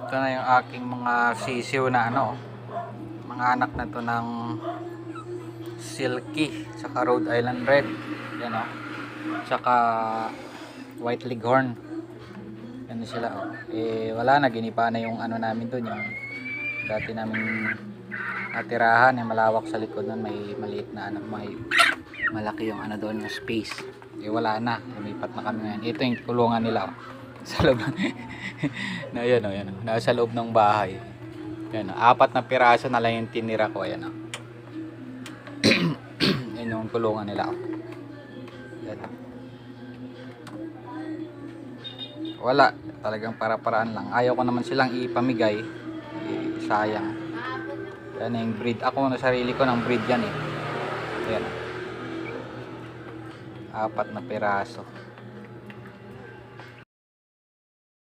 Ito na yung aking mga sisiw na mga anak na to ng Silky, saka Rhode Island Red. Yan Saka White Leghorn. Yan sila wala na, ginipa na yung namin doon, yung dati namin natirahan, yung malawak sa likod nun, may maliit na may malaki yung doon yung space. Wala na, lumipat na kami ngayon. Ito yung kulungan nila sa loob na yan nasa loob ng bahay. Yan 4 na piraso na lang yung tinira ko. Yan yan yung kulungan nila yan. Wala, talagang para-paraan lang. Ayaw ko naman silang ipamigay, sayang. Yan yung breed, ako na sarili ko ng breed yan yan 4 na piraso.